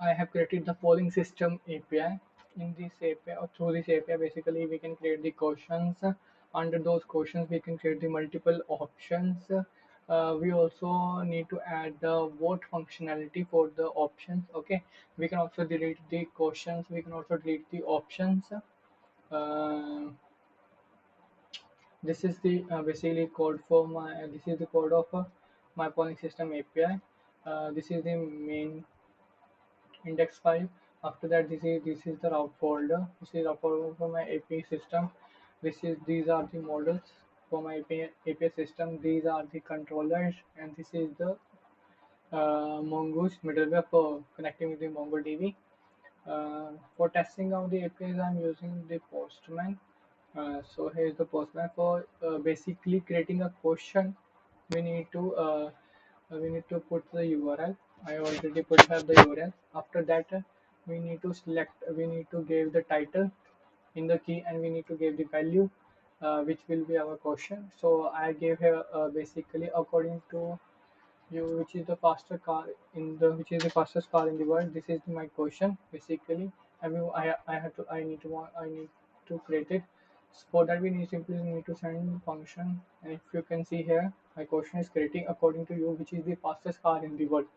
I have created the polling system API. In this API or through this API, basically we can create the questions. Under those questions, we can create the multiple options. We also need to add the vote functionality for the options. Okay, we can also delete the questions. We can also delete the options. Uh, this is the basically code for my. This is the code of my polling system API. This is the main index file. After that, this is the route folder. This is route folder for my API system. These are the models for my API system. These are the controllers, and this is the Mongoose middleware for connecting with the MongoDB. For testing out the APIs, I'm using the Postman. So here's the Postman for basically creating a question. We need to uh, we need to put the URL. I already put have the URL. After that, we need to give the title in the key, and we need to give the value, which will be our question. So I gave here basically according to you, which is the which is the fastest car in the world. This is my question basically. I need to create it. So for that, we simply need to send function, and if you can see here, my question is creating according to you, which is the fastest car in the world.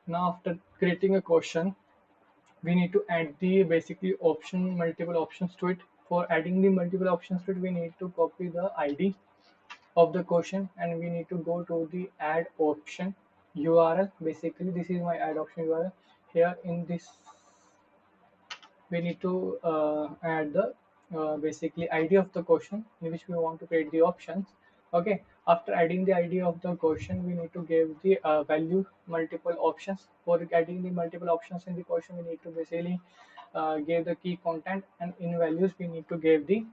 Now after creating a question, we need to add the basically multiple options to it. For adding the multiple options to it, we need to copy the ID of the question, and we need to go to the add option URL. Basically, this is my add option URL. Here in this, we need to add the basically ID of the question in which we want to create the options. Okay, after adding the ID of the question, we need to give the value multiple options. For adding the multiple options in the question, we need to basically give the key content, and in values we need to give the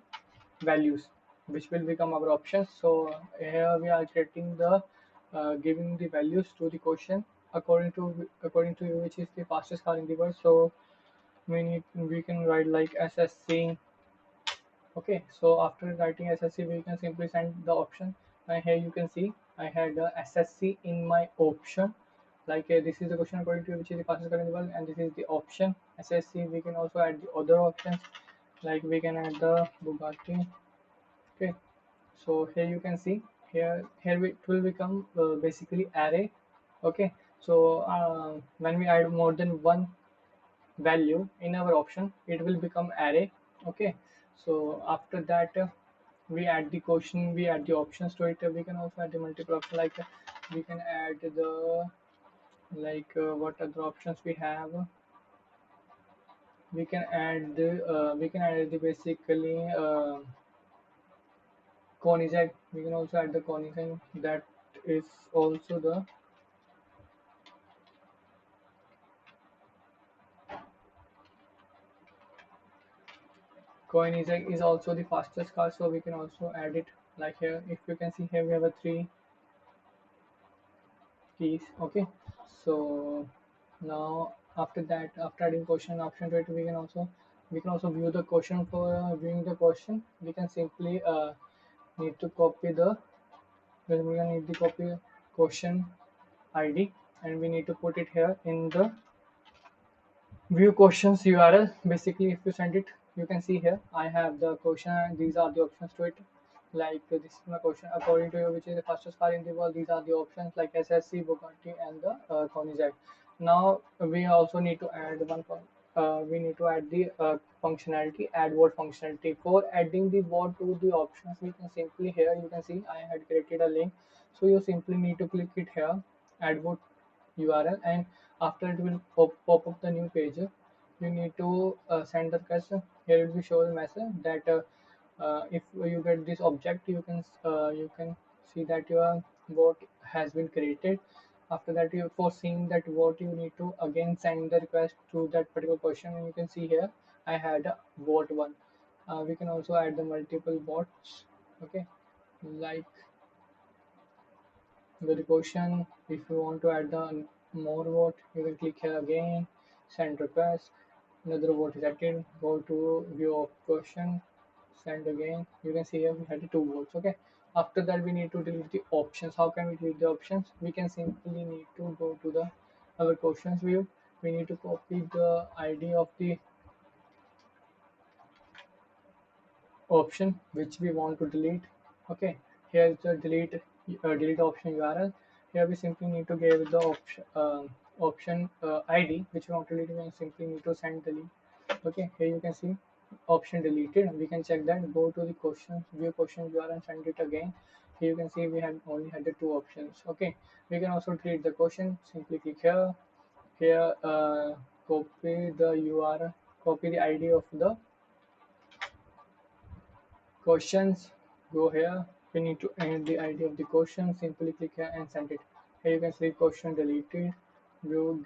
values which will become our options. So here we are getting the giving the values to the question according to you, which is the fastest car in the world. So we can write like SSC. Okay, so after writing SSC, we can simply send the option. And here you can see I had SSC in my option. Like this is the question according to which is the fastest car in the world, and this is the option SSC. We can also add the other options, like we can add the Bugatti. Okay, so here you can see it will become basically array. Okay, so when we add more than one value in our option, it will become array. Okay, so after that, we add the options to it. We can also add the multiple options, like we can add the what other options we have. We can add the basically Koenigsegg. We can also add the Koenigsegg. That is also the Koenigsegg is also the fastest car, so we can also add it. Like here, if you can see here, we have a three keys. Okay, so now after that, after adding question option to it, we can also view the question. For viewing the question, we can simply need to copy the we can need to copy question ID, and we need to put it here in the view questions URL. Basically, if you send it, you can see here I have the question, and these are the options to it. Like this is my question according to you, which is the fastest car in the world. These are the options like SSC, Bugatti, and the Koenigsegg. Now we also need to add we need to add the functionality, add word functionality. For adding the word to the options, we can simply here you can see I had created a link. So you simply need to click it here, add word URL, and after it will pop up the new page. You need to send the request. Here it will show the message that if you get this object, you can see that your bot has been created. After that, you for seeing that bot, you need to again send the request to that particular question. And you can see here I had a bot one. We can also add the multiple bots. Okay, like with the question, if you want to add the more vote, you can click here again, send request. Another vote is added. Go to view of question, send again. You can see here we had two votes. Okay. After that, we need to delete the options. How can we delete the options? We can simply need to go to the our questions view. we need to copy the ID of the option which we want to delete. Okay, here is the delete option URL. Here we simply need to give the option ID which we want to delete, and simply need to send delete. Okay, here you can see option deleted. We can check that. Go to the questions, view questions URL and send it again. Here you can see we have only had the two options. Okay, we can also delete the question. Simply click here. Here, copy the URL, copy the ID of the questions. Go here. We need to enter the ID of the question. Simply click here and send it. Here you can see question deleted. View